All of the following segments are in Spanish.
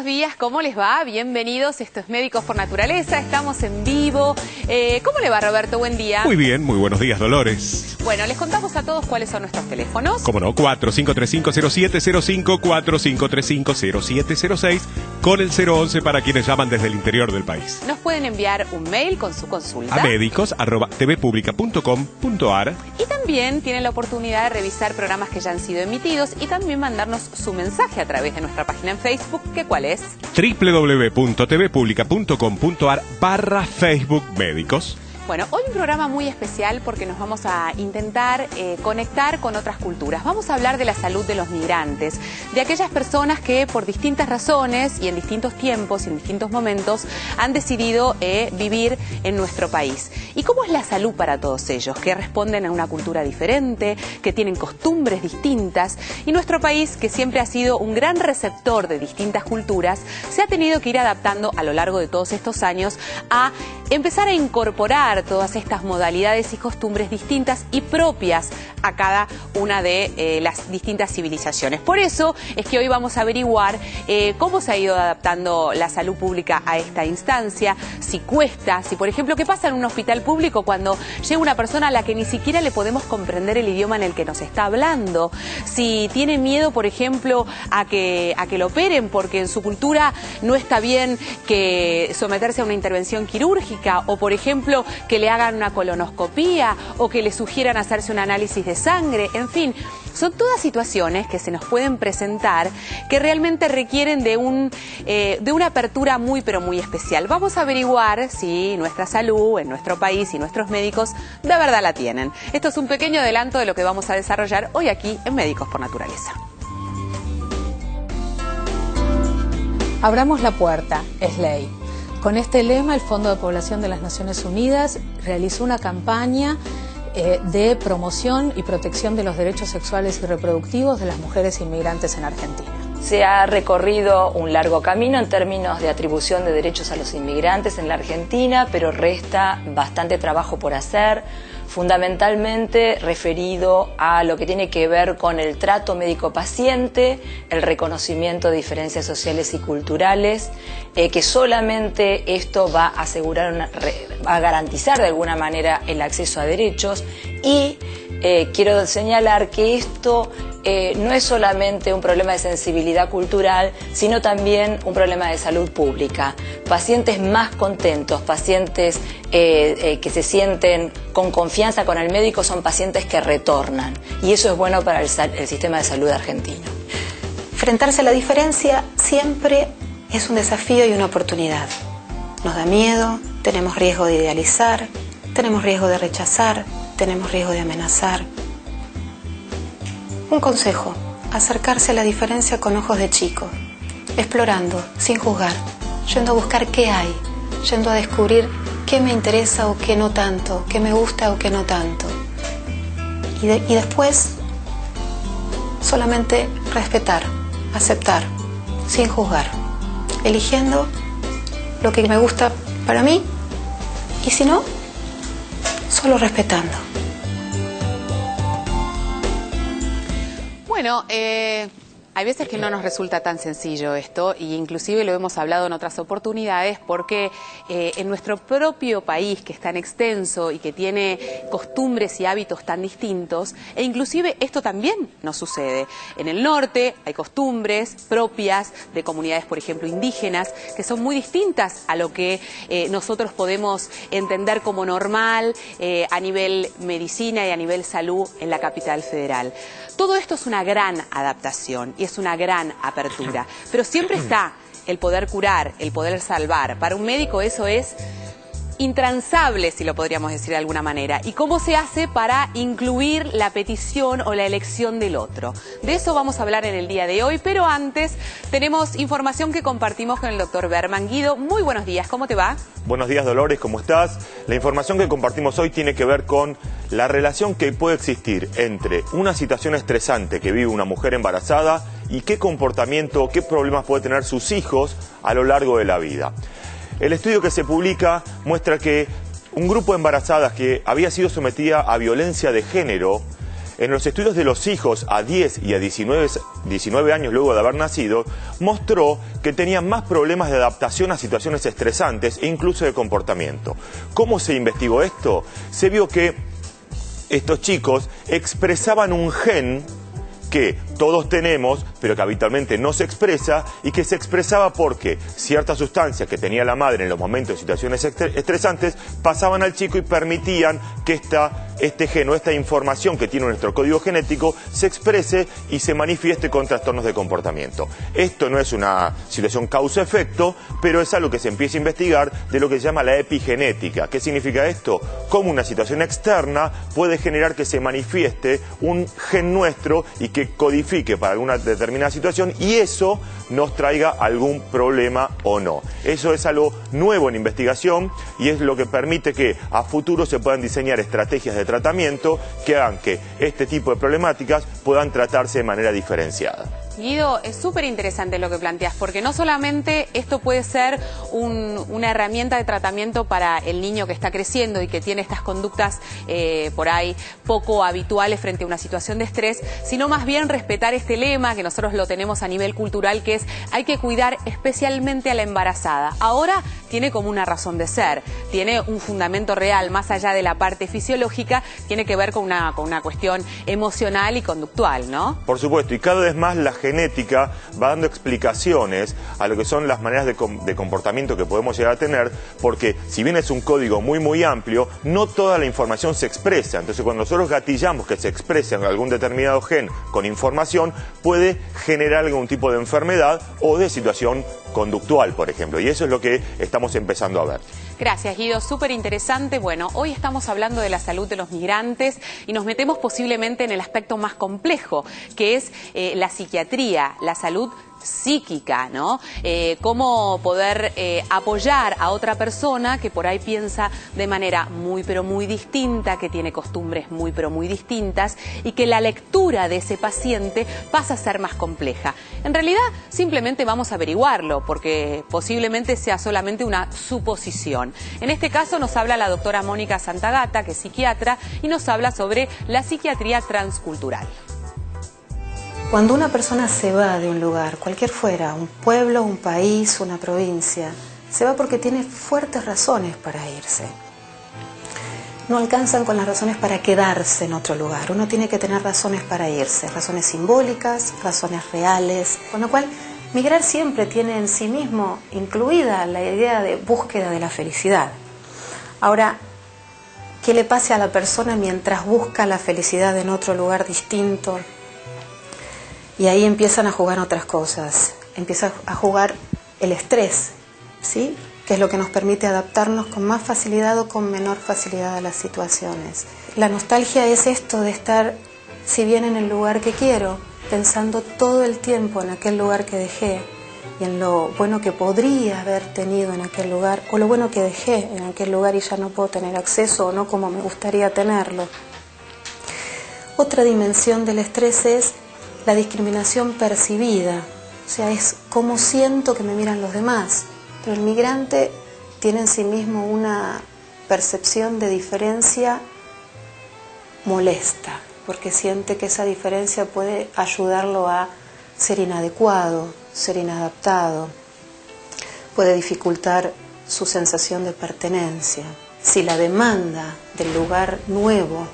días, ¿cómo les va? Bienvenidos, esto es Médicos por Naturaleza, estamos en vivo. ¿Cómo le va, Roberto? Buen día. Muy bien, muy buenos días, Dolores. Bueno, les contamos a todos cuáles son nuestros teléfonos. Cómo no, 4535-0705, 4535-0706, con el 011 para quienes llaman desde el interior del país. Nos pueden enviar un mail con su consulta a medicos@tvpublica.com.ar. y también tienen la oportunidad de revisar programas que ya han sido emitidos y también mandarnos su mensaje a través de nuestra página en Facebook, que ¿cuál es? www.tvpublica.com.ar/Facebook Médicos. Bueno, hoy un programa muy especial porque nos vamos a intentar conectar con otras culturas. Vamos a hablar de la salud de los migrantes, de aquellas personas que por distintas razones y en distintos tiempos y en distintos momentos han decidido vivir en nuestro país. ¿Y cómo es la salud para todos ellos? Que responden a una cultura diferente, que tienen costumbres distintas. Y nuestro país, que siempre ha sido un gran receptor de distintas culturas, se ha tenido que ir adaptando a lo largo de todos estos años a empezar a incorporar todas estas modalidades y costumbres distintas y propias a cada una de las distintas civilizaciones. Por eso es que hoy vamos a averiguar cómo se ha ido adaptando la salud pública a esta instancia, si cuesta, si por ejemplo, qué pasa en un hospital público cuando llega una persona a la que ni siquiera le podemos comprender el idioma en el que nos está hablando, si tiene miedo, por ejemplo, a que lo operen porque en su cultura no está bien que someterse a una intervención quirúrgica, o por ejemplo que le hagan una colonoscopía o que le sugieran hacerse un análisis de sangre, en fin, son todas situaciones que se nos pueden presentar que realmente requieren de una apertura muy pero muy especial. Vamos a averiguar si nuestra salud en nuestro país y nuestros médicos de verdad la tienen. Esto es un pequeño adelanto de lo que vamos a desarrollar hoy aquí en Médicos por Naturaleza. Abramos la puerta, es ley. Con este lema, el Fondo de Población de las Naciones Unidas realizó una campaña de promoción y protección de los derechos sexuales y reproductivos de las mujeres inmigrantes en Argentina. Se ha recorrido un largo camino en términos de atribución de derechos a los inmigrantes en la Argentina, pero resta bastante trabajo por hacer, fundamentalmente referido a lo que tiene que ver con el trato médico-paciente, el reconocimiento de diferencias sociales y culturales, que solamente esto va a asegurar, va a garantizar de alguna manera el acceso a derechos, y quiero señalar que esto no es solamente un problema de sensibilidad cultural, sino también un problema de salud pública. Pacientes más contentos, pacientes que se sienten con confianza con el médico, son pacientes que retornan. Y eso es bueno para el sistema de salud argentino. Enfrentarse a la diferencia siempre es un desafío y una oportunidad. Nos da miedo, tenemos riesgo de idealizar, tenemos riesgo de rechazar, tenemos riesgo de amenazar. Un consejo: acercarse a la diferencia con ojos de chico, explorando, sin juzgar, yendo a buscar qué hay, yendo a descubrir qué me interesa o qué no tanto, qué me gusta o qué no tanto. Y después, solamente respetar, aceptar, sin juzgar, eligiendo lo que me gusta para mí, y si no, solo respetando. Bueno, hay veces que no nos resulta tan sencillo esto, y inclusive lo hemos hablado en otras oportunidades, porque en nuestro propio país, que es tan extenso y que tiene costumbres y hábitos tan distintos, e inclusive esto también nos sucede. En el norte hay costumbres propias de comunidades, por ejemplo, indígenas, que son muy distintas a lo que nosotros podemos entender como normal a nivel medicina y a nivel salud en la capital federal. Todo esto es una gran adaptación y es una gran apertura, pero siempre está el poder curar, el poder salvar. Para un médico eso es intransable, si lo podríamos decir de alguna manera. ¿Y cómo se hace para incluir la petición o la elección del otro? De eso vamos a hablar en el día de hoy, pero antes tenemos información que compartimos con el doctor Berman. Guido, muy buenos días, ¿cómo te va? Buenos días, Dolores, ¿cómo estás? La información que compartimos hoy tiene que ver con la relación que puede existir entre una situación estresante que vive una mujer embarazada y qué comportamiento, qué problemas puede tener sus hijos a lo largo de la vida. El estudio que se publica muestra que un grupo de embarazadas que había sido sometida a violencia de género en los estudios de los hijos a 10 y a 19 años luego de haber nacido, mostró que tenían más problemas de adaptación a situaciones estresantes e incluso de comportamiento. ¿Cómo se investigó esto? Se vio que estos chicos expresaban un gen que todos tenemos, pero que habitualmente no se expresa, y que se expresaba porque ciertas sustancias que tenía la madre en los momentos de situaciones estresantes pasaban al chico y permitían que este gen o esta información que tiene nuestro código genético se exprese y se manifieste con trastornos de comportamiento. Esto no es una situación causa-efecto, pero es algo que se empieza a investigar de lo que se llama la epigenética. ¿Qué significa esto? Cómo una situación externa puede generar que se manifieste un gen nuestro y que codifique para alguna determinada situación y eso nos traiga algún problema o no. Eso es algo nuevo en investigación y es lo que permite que a futuro se puedan diseñar estrategias de tratamiento que hagan que este tipo de problemáticas puedan tratarse de manera diferenciada. Guido, es súper interesante lo que planteas, porque no solamente esto puede ser una herramienta de tratamiento para el niño que está creciendo y que tiene estas conductas por ahí poco habituales frente a una situación de estrés, sino más bien respetar este lema que nosotros lo tenemos a nivel cultural, que es hay que cuidar especialmente a la embarazada. Ahora tiene como una razón de ser, tiene un fundamento real, más allá de la parte fisiológica, tiene que ver con una cuestión emocional y conductual, ¿no? Por supuesto, y cada vez más la genética va dando explicaciones a lo que son las maneras de comportamiento que podemos llegar a tener, porque si bien es un código muy amplio, no toda la información se expresa. Entonces cuando nosotros gatillamos que se exprese algún determinado gen con información, puede generar algún tipo de enfermedad o de situación conductual, por ejemplo, y eso es lo que estamos empezando a ver. Gracias, Guido, súper interesante. Bueno, hoy estamos hablando de la salud de los migrantes y nos metemos posiblemente en el aspecto más complejo, que es la psiquiatría, la salud psíquica, ¿no? Cómo poder apoyar a otra persona que por ahí piensa de manera muy pero muy distinta, que tiene costumbres muy pero muy distintas y que la lectura de ese paciente pasa a ser más compleja. En realidad simplemente vamos a averiguarlo porque posiblemente sea solamente una suposición. En este caso nos habla la doctora Mónica Santagata, que es psiquiatra, y nos habla sobre la psiquiatría transcultural. Cuando una persona se va de un lugar, cualquier fuera, un pueblo, un país, una provincia, se va porque tiene fuertes razones para irse. No alcanzan con las razones para quedarse en otro lugar. Uno tiene que tener razones para irse, razones simbólicas, razones reales, con lo cual migrar siempre tiene en sí mismo incluida la idea de búsqueda de la felicidad. Ahora, ¿qué le pase a la persona mientras busca la felicidad en otro lugar distinto? Y ahí empiezan a jugar otras cosas, empieza a jugar el estrés, ¿sí? Que es lo que nos permite adaptarnos con más facilidad o con menor facilidad a las situaciones. La nostalgia es esto de estar, si bien en el lugar que quiero, pensando todo el tiempo en aquel lugar que dejé y en lo bueno que podría haber tenido en aquel lugar o lo bueno que dejé en aquel lugar y ya no puedo tener acceso o no como me gustaría tenerlo. Otra dimensión del estrés es la discriminación percibida, o sea, es cómo siento que me miran los demás. Pero el migrante tiene en sí mismo una percepción de diferencia molesta, porque siente que esa diferencia puede ayudarlo a ser inadecuado, ser inadaptado, puede dificultar su sensación de pertenencia. Si la demanda del lugar nuevo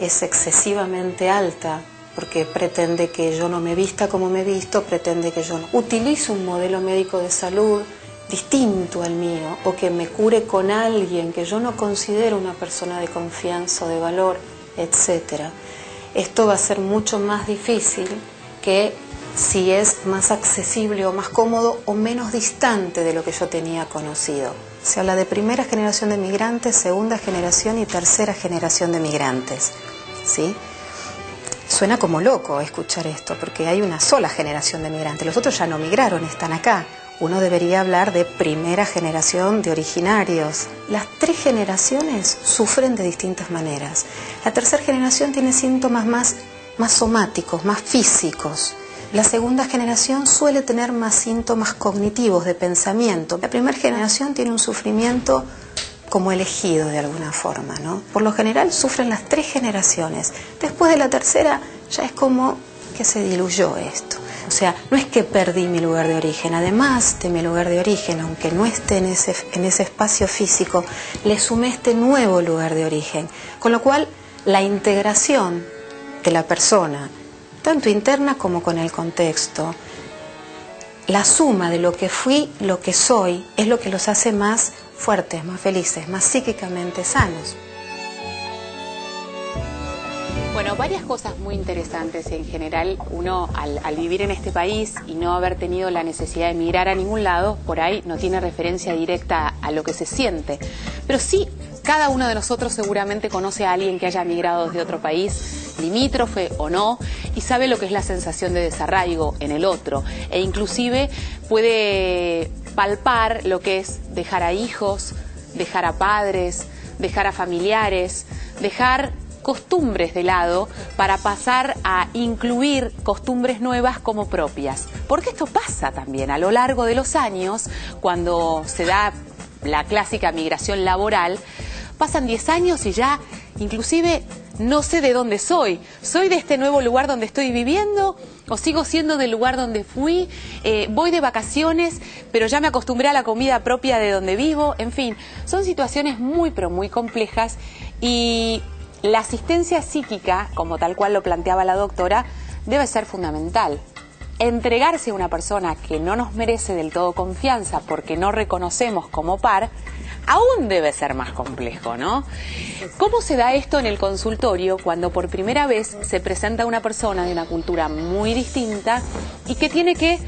es excesivamente alta, porque pretende que yo no me vista como me he visto, pretende que yo no utilice un modelo médico de salud distinto al mío, o que me cure con alguien que yo no considero una persona de confianza o de valor, etc. Esto va a ser mucho más difícil que si es más accesible o más cómodo o menos distante de lo que yo tenía conocido. Se habla de primera generación de migrantes, segunda generación y tercera generación de migrantes, ¿sí? Suena como loco escuchar esto, porque hay una sola generación de migrantes. Los otros ya no migraron, están acá. Uno debería hablar de primera generación de originarios. Las tres generaciones sufren de distintas maneras. La tercera generación tiene síntomas más somáticos, más físicos. La segunda generación suele tener más síntomas cognitivos, de pensamiento. La primera generación tiene un sufrimiento como elegido de alguna forma, ¿no? Por lo general sufren las 3 generaciones. Después de la tercera ya es como que se diluyó esto. O sea, no es que perdí mi lugar de origen, además de mi lugar de origen, aunque no esté en ese espacio físico, le sumé este nuevo lugar de origen. Con lo cual, la integración de la persona, tanto interna como con el contexto, la suma de lo que fui, lo que soy, es lo que los hace más fuertes, más felices, más psíquicamente sanos. Bueno, varias cosas muy interesantes. En general, uno al vivir en este país y no haber tenido la necesidad de emigrar a ningún lado, por ahí no tiene referencia directa a lo que se siente. Pero sí, cada uno de nosotros seguramente conoce a alguien que haya migrado desde otro país, limítrofe o no, y sabe lo que es la sensación de desarraigo en el otro. E inclusive puede palpar lo que es dejar a hijos, dejar a padres, dejar a familiares, dejar costumbres de lado para pasar a incluir costumbres nuevas como propias. Porque esto pasa también a lo largo de los años, cuando se da la clásica migración laboral, pasan 10 años y ya inclusive no sé de dónde soy. ¿Soy de este nuevo lugar donde estoy viviendo o sigo siendo del lugar donde fui? Voy de vacaciones, pero ya me acostumbré a la comida propia de donde vivo. En fin, son situaciones muy, pero muy complejas y la asistencia psíquica, como tal cual lo planteaba la doctora, debe ser fundamental. Entregarse a una persona que no nos merece del todo confianza porque no reconocemos como par, aún debe ser más complejo, ¿no? ¿Cómo se da esto en el consultorio cuando por primera vez se presenta una persona de una cultura muy distinta y que tiene que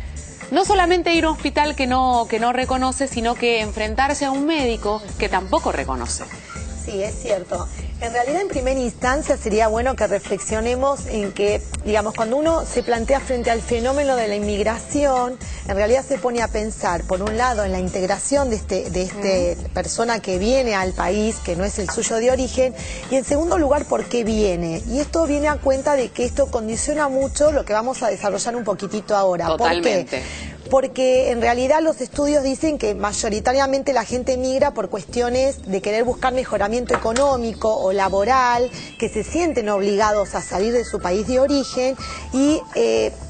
no solamente ir a un hospital que no reconoce, sino que enfrentarse a un médico que tampoco reconoce? Sí, es cierto. En realidad, en primera instancia, sería bueno que reflexionemos en que, digamos, cuando uno se plantea frente al fenómeno de la inmigración, en realidad se pone a pensar, por un lado, en la integración de este persona que viene al país, que no es el suyo de origen, y en segundo lugar, por qué viene. Y esto viene a cuenta de que esto condiciona mucho lo que vamos a desarrollar un poquitito ahora. Totalmente. ¿Por qué? Porque en realidad los estudios dicen que mayoritariamente la gente migra por cuestiones de querer buscar mejoramiento económico o laboral, que se sienten obligados a salir de su país de origen y,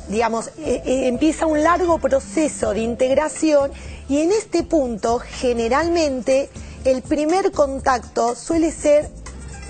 digamos, empieza un largo proceso de integración y en este punto generalmente el primer contacto suele ser,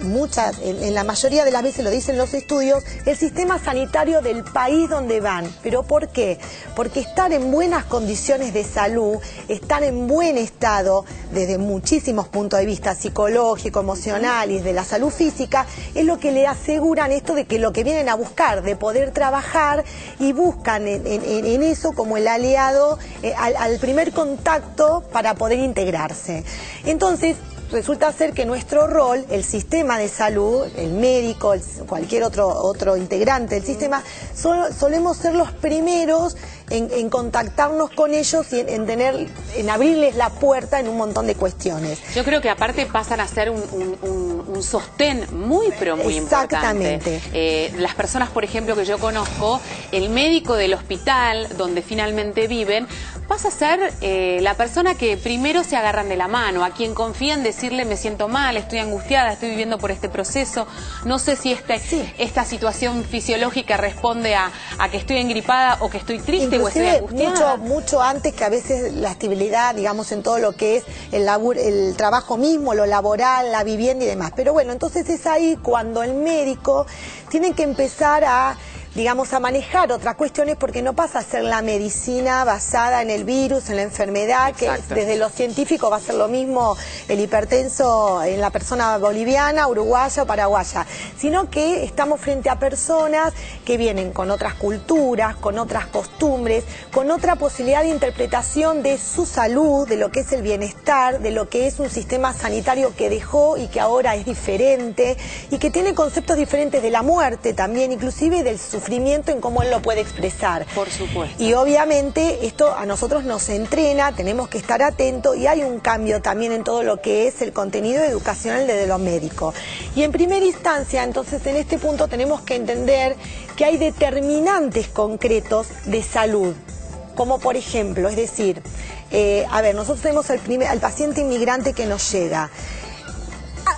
en la mayoría de las veces lo dicen los estudios, el sistema sanitario del país donde van. ¿Pero por qué? Porque estar en buenas condiciones de salud, estar en buen estado desde muchísimos puntos de vista psicológico, emocional y de la salud física, es lo que le aseguran esto de que lo que vienen a buscar, de poder trabajar y buscan en eso como el aliado al primer contacto para poder integrarse. Entonces, resulta ser que nuestro rol, el sistema de salud, el médico, cualquier otro integrante del sistema, solemos ser los primeros en contactarnos con ellos y en abrirles la puerta en un montón de cuestiones. Yo creo que aparte pasan a ser un sostén muy, pero muy importante. Exactamente. Las personas, por ejemplo, que yo conozco, el médico del hospital donde finalmente viven, pasa a ser la persona que primero se agarran de la mano, a quien confían decirle me siento mal, estoy angustiada, estoy viviendo por este proceso, no sé si esta situación fisiológica responde a que estoy engripada o que estoy triste. Inclusive mucho antes que a veces la estabilidad, digamos, en todo lo que es el trabajo mismo, lo laboral, la vivienda y demás. Pero bueno, entonces es ahí cuando el médico tiene que empezar a manejar otras cuestiones porque no pasa a ser la medicina basada en el virus, en la enfermedad, que desde lo científico va a ser lo mismo el hipertenso en la persona boliviana, uruguaya o paraguaya, sino que estamos frente a personas que vienen con otras culturas, con otras costumbres, con otra posibilidad de interpretación de su salud, de lo que es el bienestar, de lo que es un sistema sanitario que dejó y que ahora es diferente y que tiene conceptos diferentes de la muerte también, inclusive del sufrimiento en cómo él lo puede expresar. Por supuesto. Y obviamente esto a nosotros nos entrena, tenemos que estar atentos y hay un cambio también en todo lo que es el contenido educacional desde lo médico. Y en primera instancia, entonces en este punto tenemos que entender que hay determinantes concretos de salud, como por ejemplo, es decir, A ver, nosotros tenemos al paciente inmigrante que nos llega.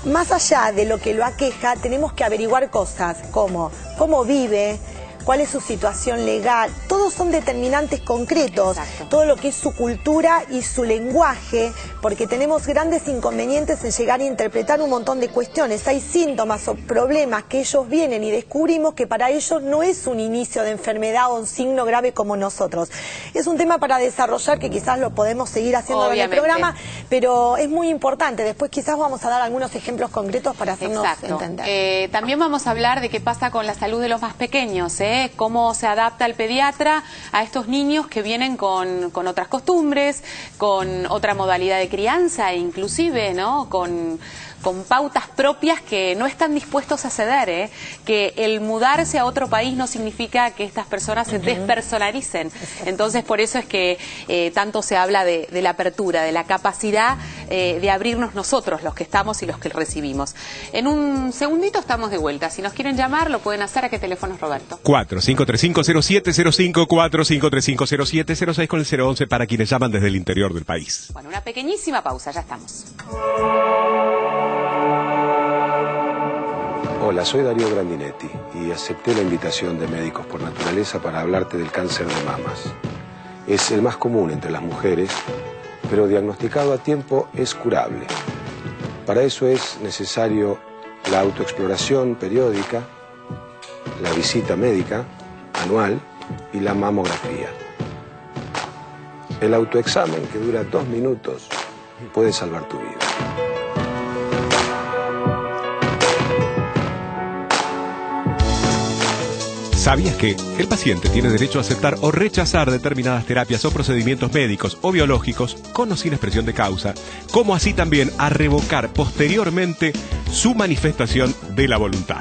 Más allá de lo que lo aqueja, tenemos que averiguar cosas como cómo vive, cuál es su situación legal. Todos son determinantes concretos. Exacto. Todo lo que es su cultura y su lenguaje, porque tenemos grandes inconvenientes en llegar a interpretar un montón de cuestiones. Hay síntomas o problemas que ellos vienen y descubrimos que para ellos no es un inicio de enfermedad o un signo grave como nosotros. Es un tema para desarrollar que quizás lo podemos seguir haciendo en el programa, pero es muy importante. Después quizás vamos a dar algunos ejemplos concretos para hacernos entender. También vamos a hablar de qué pasa con la salud de los más pequeños, cómo se adapta el pediatra a estos niños que vienen con otras costumbres, con otra modalidad de crianza, inclusive, ¿no? Con pautas propias que no están dispuestos a ceder, que el mudarse a otro país no significa que estas personas se despersonalicen. Entonces, por eso es que tanto se habla de la apertura, de la capacidad de abrirnos nosotros, los que estamos y los que recibimos. En un segundito estamos de vuelta. Si nos quieren llamar, lo pueden hacer. ¿A qué teléfono es, Roberto? 4535-0705, 4535-0706 con el 011 para quienes llaman desde el interior del país. Bueno, una pequeñísima pausa, ya estamos. Hola, soy Darío Grandinetti y acepté la invitación de Médicos por Naturaleza para hablarte del cáncer de mamas. Es el más común entre las mujeres, pero diagnosticado a tiempo es curable. Para eso es necesario la autoexploración periódica, la visita médica anual y la mamografía. El autoexamen, que dura 2 minutos, puede salvar tu vida. ¿Sabías que el paciente tiene derecho a aceptar o rechazar determinadas terapias o procedimientos médicos o biológicos con o sin expresión de causa, como así también a revocar posteriormente su manifestación de la voluntad?